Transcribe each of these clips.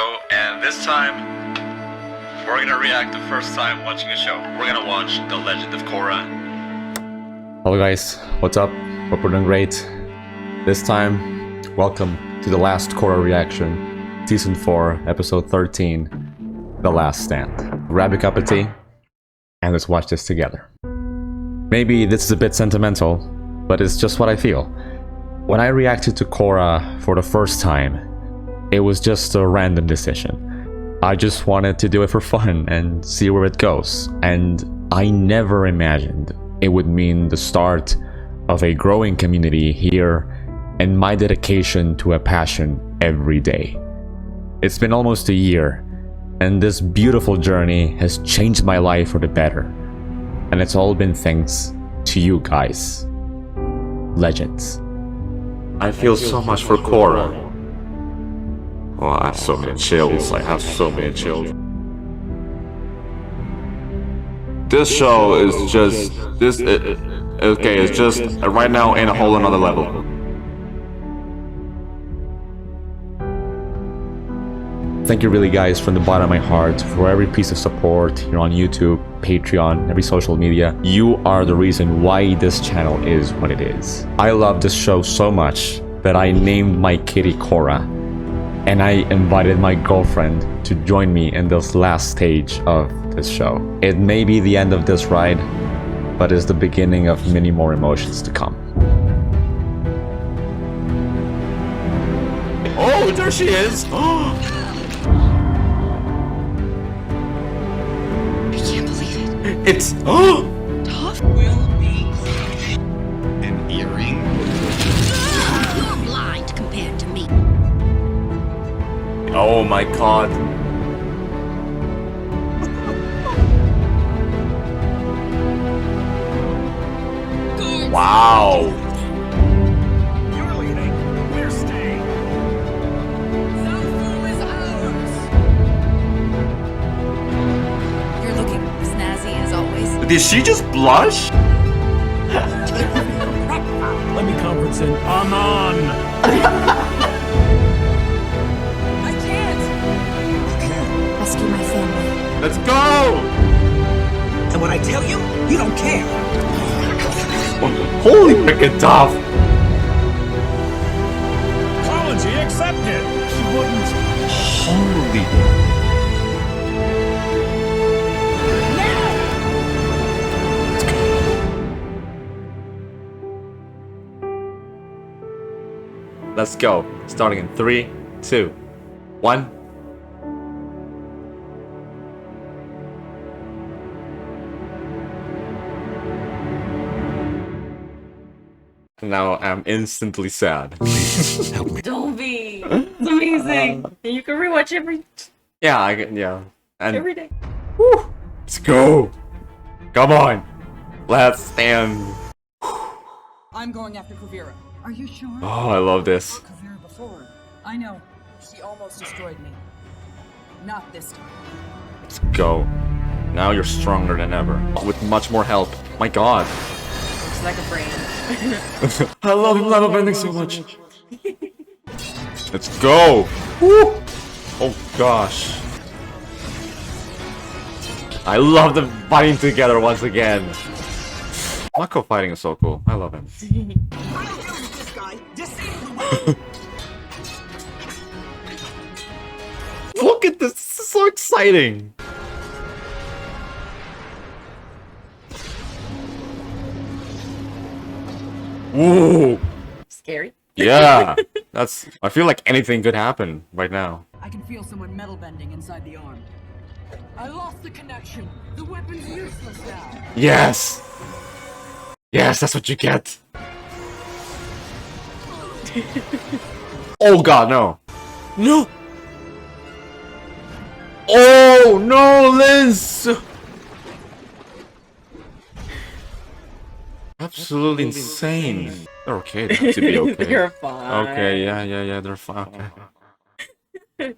show, and this time we're gonna react the first time watching a show. We're gonna watch The Legend of Korra. Hello guys, what's up? Hope we're doing great. This time, welcome to the last Korra reaction, Season 4, Episode 13, The Last Stand. Grab a cup of tea, and let's watch this together. Maybe this is a bit sentimental, but it's just what I feel. When I reacted to Korra for the first time, it was just a random decision. I just wanted to do it for fun and see where it goes, and I never imagined it would mean the start of a growing community here and my dedication to a passion every day. It's been almost a year, and this beautiful journey has changed my life for the better. And it's all been thanks to you guys. Legends. I feel so much for Korra. Oh, I have so many chills. I have so many chills. This show is just it's just right now in a whole another level. Thank you really guys from the bottom of my heart for every piece of support here on YouTube, Patreon, every social media. You are the reason why this channel is what it is. I love this show so much that I named my kitty Korra, and I invited my girlfriend to join me in this last stage of this show. It may be the end of this ride, but it's the beginning of many more emotions to come. Oh, there she is! It's Tough will be an earring. You're blind compared to me. oh my god. Wow. You're leaving. We're staying. Zafu is ours. You're looking snazzy as always. Did she just blush? Let me conference in. I'm on. I can't. Rescue my family. Let's go! And when I tell you, you don't care. Holy freaking tough! Apology accepted. She wouldn't. Holy. Let's go. Starting in 3, 2, 1. Now I'm instantly sad. Please help me. Don't be. It's amazing. And you can rewatch every Yeah. And every day. whew, let's go. Come on. Let's stand. I'm going after Kuvira. Are you sure? Oh, I love this. Kuvira before. I know. She almost destroyed me. Not this time. Let's go. Now you're stronger than ever. With much more help. My god. It's like a brand. I love level bending so much. Let's go. Woo. Oh gosh. I love them fighting together once again. Mako fighting is so cool. I love him. This guy. Look at this. This is so exciting. Whoa. Scary. Yeah. That's. I feel like anything could happen right now. I can feel someone metal bending inside the arm. I lost the connection. The weapon's useless now. Yes. Yes, that's what you get. Oh god, no. No. Oh no, Liz. Absolutely insane. They're okay. They have to be okay. They're fine. Okay, yeah, they're fine. Okay.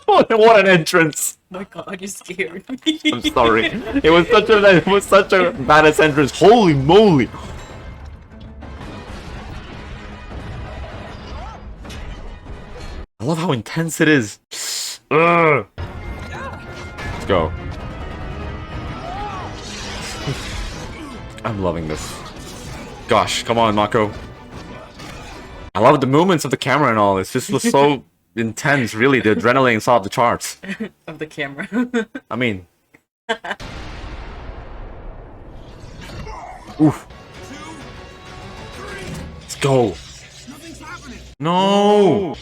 What an entrance! Oh my god, you scared me. I'm sorry. It was such a badass entrance. Holy moly! love how intense it is. Ugh. Let's go. I'm loving this. Gosh, come on, Mako. I love the movements of the camera and all. It's just so intense, really. The adrenaline is off the charts. Of the camera. I mean... Oof. Let's go. No!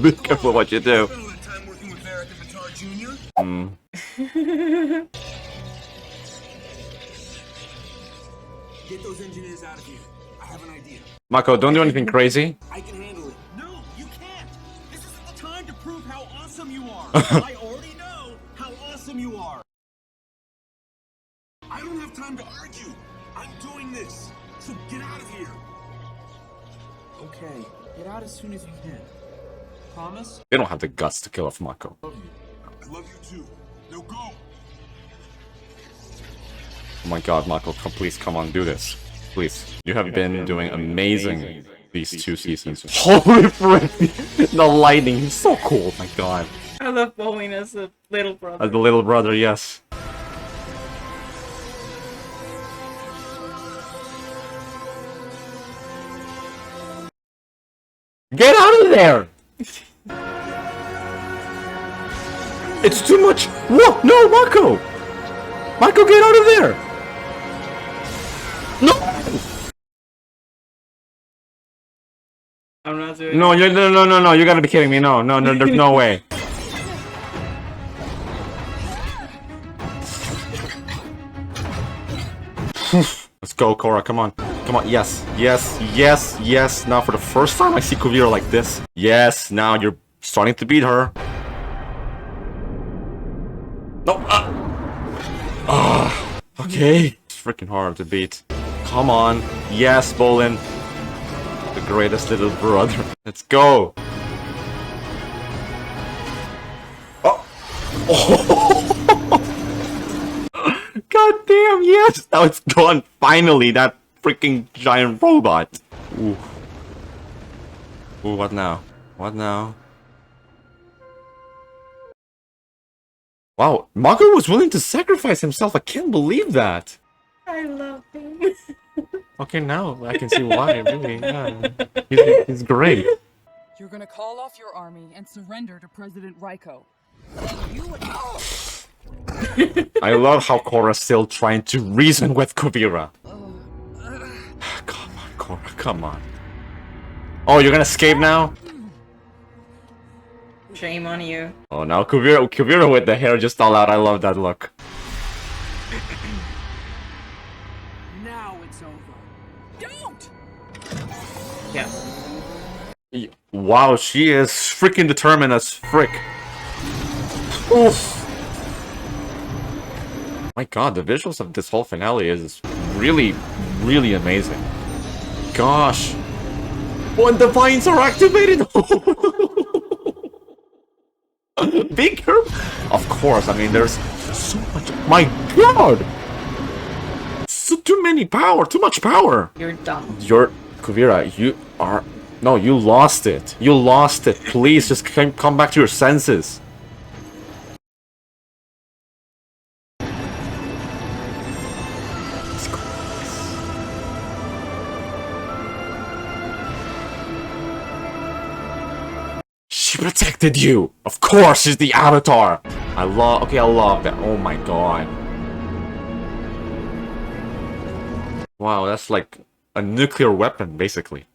Be careful what you do. Get those engineers out of here. I have an idea. Mako, don't do anything crazy. I can handle it. No, you can't. This isn't the time to prove how awesome you are. I already know how awesome you are. I don't have time to argue. I'm doing this. So get out of here. Okay, get out as soon as you can. Promise? They don't have the guts to kill off Mako. I love you too. Now go. Oh my god, Mako, please, come on, do this. Please. You have been doing amazing these 2 seasons. Holy frick! The lighting is so cool, my god. I love Bolin as a little brother. As the little brother, yes. Get out of there! It's too much! Whoa! No, Mako! Mako, get out of there! No! I'm not doing No, no, you gotta be kidding me. No, there's no way. Let's go, Korra, come on. Come on, yes. Now for the first time I see Kuvira like this. Yes, now you're starting to beat her. No, okay. It's freaking hard to beat. Come on. Yes, Bolin. The greatest little brother. Let's go. Oh. God damn, yes. Now it's gone. Finally, that freaking giant robot. Ooh. Ooh, what now? What now? Wow, Mako was willing to sacrifice himself. I can't believe that. I love him. Okay, now I can see why, really. Yeah. He's great. You're gonna call off your army and surrender to President Raiko. I love how Korra's still trying to reason with Kuvira. Come on, Korra, come on. Oh, you're gonna escape now? Shame on you. Oh, now Kuvira with the hair just all out. I love that look. Now it's over. Don't! Yeah. Wow, she is freaking determined as frick. Oof. My god, the visuals of this whole finale is really, really amazing. Gosh. When the vines are activated! Big herb? Of course, I mean, there's so much. My god! So too many power, too much power. You're dumb. You're Kuvira, you are. No, you lost it. You lost it. Please just come back to your senses. Let's go. She protected you! Of course, she's the Avatar! I love that. Oh my god. Wow, that's like a nuclear weapon, basically.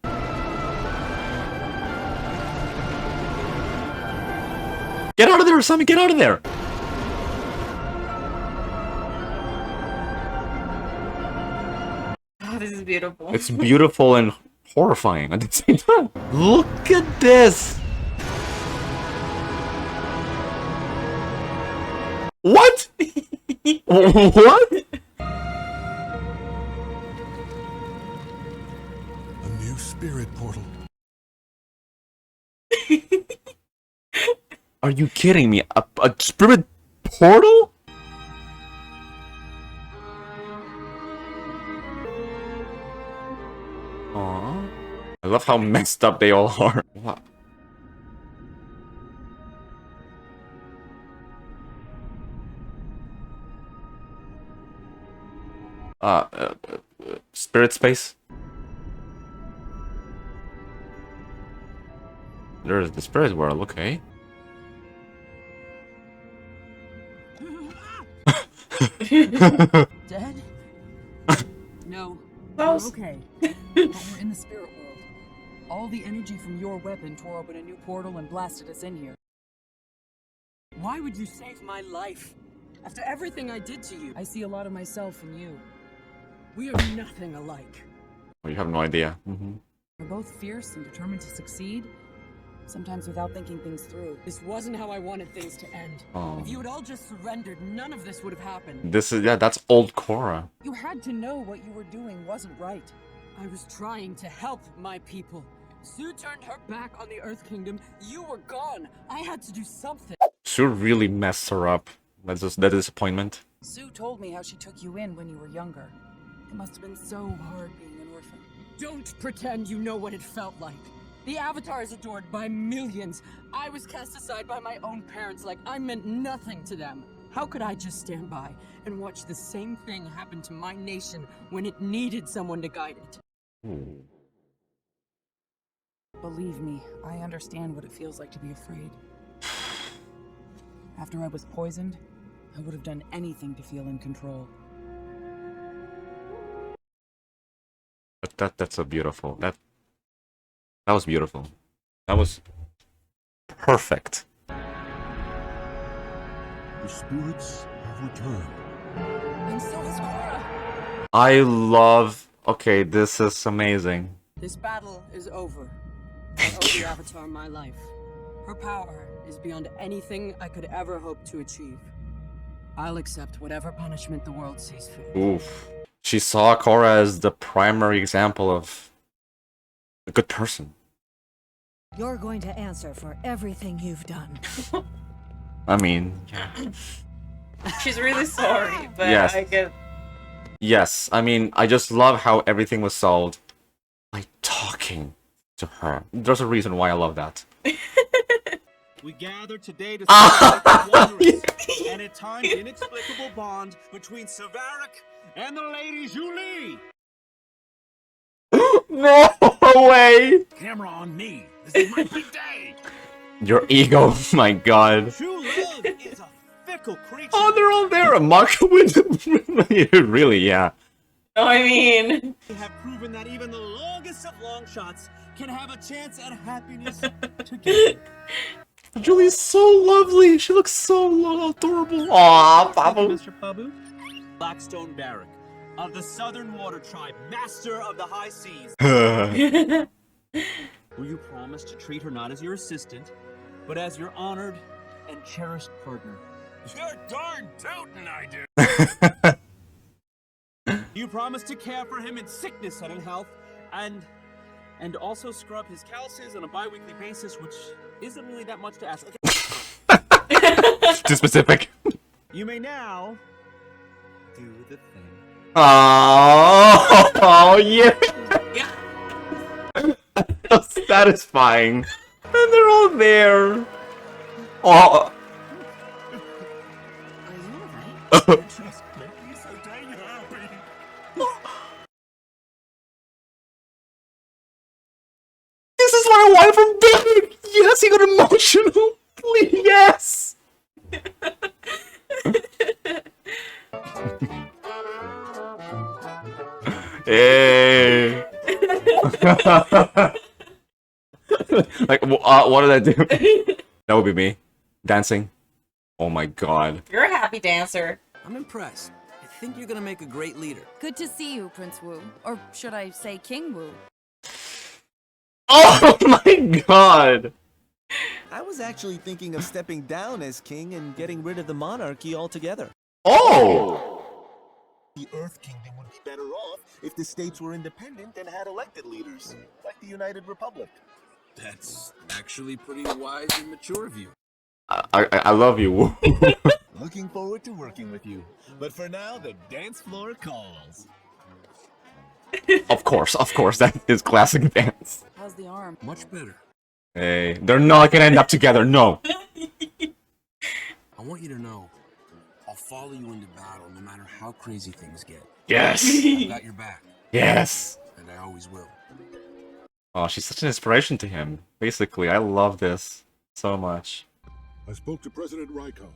Get out of there, Asami! Get out of there! Oh, this is beautiful. It's beautiful and horrifying at the same time. Look at this! What? What? A new spirit portal. Are you kidding me? A spirit portal? Aww. I love how messed up they all are. Wow. Spirit space. There's the spirit world, okay. Dead? No. Close. You're okay. But we're in the spirit world. All the energy from your weapon tore open a new portal and blasted us in here. Why would you save my life? After everything I did to you, I see a lot of myself in you. We are nothing alike. Oh, you have no idea. We're both fierce and determined to succeed, sometimes without thinking things through. This wasn't how I wanted things to end. Oh. If you had all just surrendered, none of this would have happened. This is, yeah, that's old Korra. You had to know what you were doing wasn't right. I was trying to help my people. Sue turned her back on the Earth Kingdom. You were gone. I had to do something. Sue really messed her up. That's just that disappointment. Sue told me how she took you in when you were younger. It must have been so hard being an orphan. Don't pretend you know what it felt like. The Avatar is adored by millions. I was cast aside by my own parents like I meant nothing to them. How could I just stand by and watch the same thing happen to my nation when it needed someone to guide it? Ooh. Believe me, I understand what it feels like to be afraid. After I was poisoned, I would have done anything to feel in control. But that's a beautiful. That was beautiful. That was perfect. The spirits have returned. And so is Korra! I love. Okay, this is amazing. This battle is over. Thank I owe you. the Avatar my life. Her power is beyond anything I could ever hope to achieve. I'll accept whatever punishment the world sees fit. Oof. She saw Korra as the primary example of a good person. You're going to answer for everything you've done. I mean, yeah. She's really sorry, but Yes. I get. Yes, I mean, I just love how everything was solved by talking to her. There's a reason why I love that. We gather today to celebrate the wondrous and at times inexplicable bond between Varrick and the Lady Zhu Li. No way! Camera on me. This is my big day. Your ego, my god. True love is a fickle creature. Oh, they're all there. Mako with really, yeah. No, I mean. We have proven that even the longest of long shots can have a chance at happiness together. Julie's so lovely. She looks so adorable. Aww, Pablo. Mr. Pabu? Blackstone Barrack of the Southern Water Tribe, master of the high seas. Will you promise to treat her not as your assistant, but as your honored and cherished partner? You're darn tootin', I do. You promise to care for him in sickness and in health, and also scrub his calluses on a bi-weekly basis, which isn't really that much to ask. Okay. Too specific. You may now do the thing. Oh, yeah. That's satisfying. And they're all there. Oh. Just make me so dang happy. This is what I want from David. Yes, he got emotional. Please, yes. Hey. Like, what did I do? That would be me. Dancing. Oh my god. You're a happy dancer. I'm impressed. I think you're gonna make a great leader. Good to see you, Prince Wu. Or should I say King Wu? Oh my god. I was actually thinking of stepping down as king and getting rid of the monarchy altogether. Oh. The Earth Kingdom would be better off if the states were independent and had elected leaders, like the United Republic. That's actually pretty wise and mature of you. I love you. Looking forward to working with you. But for now, the dance floor calls. Of course, that is classic dance. How's the arm? Much better. Hey, they're not gonna end up together, no. I want you to know, I'll follow you into battle no matter how crazy things get. Yes! I've got your back. Yes! And I always will. Oh, she's such an inspiration to him. Basically, I love this so much. I spoke to President Raiko.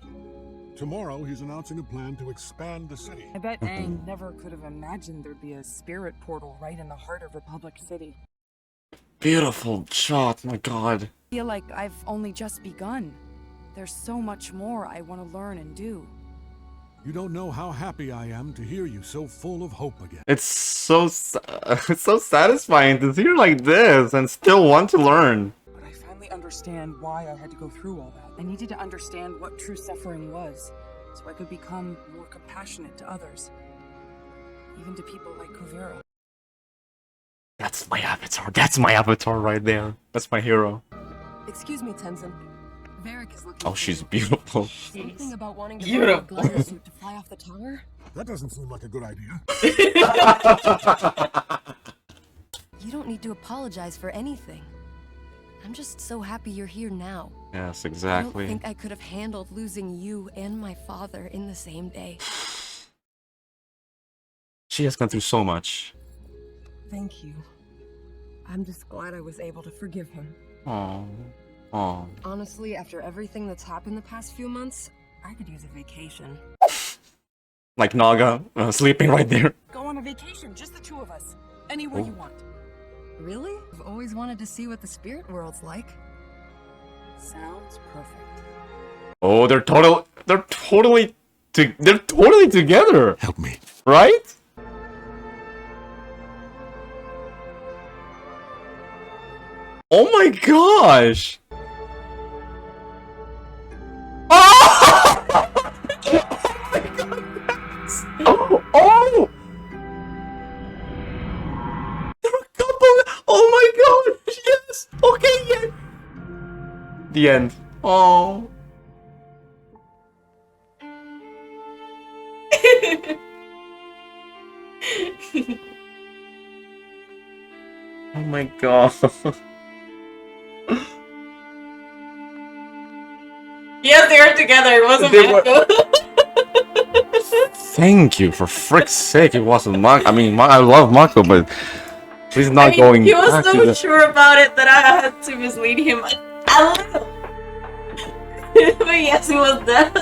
Tomorrow, he's announcing a plan to expand the city. I bet Aang never could have imagined there'd be a spirit portal right in the heart of Republic City. Beautiful shot, my god. I feel like I've only just begun. There's so much more I want to learn and do. You don't know how happy I am to hear you so full of hope again. It's so satisfying to hear like this and still want to learn. But I finally understand why I had to go through all that. I needed to understand what true suffering was, so I could become more compassionate to others. Even to people like Kuvira. That's my avatar. That's my avatar right there. That's my hero. Excuse me, Tenzin. Varrick is looking. Oh, she's beautiful. Something about wanting to Beautiful. buy a glider suit to fly off the tower? That doesn't seem like a good idea. You don't need to apologize for anything. I'm just so happy you're here now. Yes, I exactly. don't think I could have handled losing you and my father in the same day. She has gone through so much. Thank you. I'm just glad I was able to forgive him. Oh, oh. Honestly, after everything that's happened the past few months, I could use a vacation. Like Naga, sleeping right there. Go on a vacation, just the two of us. Anywhere you want. Really? I've always wanted to see what the spirit world's like. Sounds perfect. Oh, they're totally together. Help me. Right? Oh my gosh! Oh! Oh! They're a couple! Oh my gosh! Yes! Okay, yeah! The end. Oh. Oh my god. Yes, they were together. It wasn't Mako. Thank you, for frick's sake, it wasn't Mako. I mean, I love Mako, but he's not going he was back so to the... sure about it that I had to mislead him a little. But yes, it was them.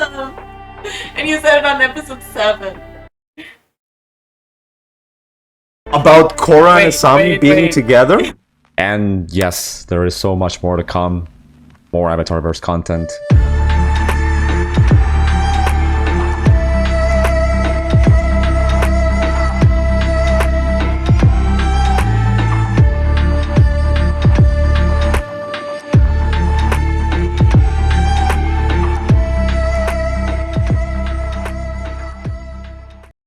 And you said it on episode 7. About Korra and Asami being together? And yes, there is so much more to come. More Avatarverse content.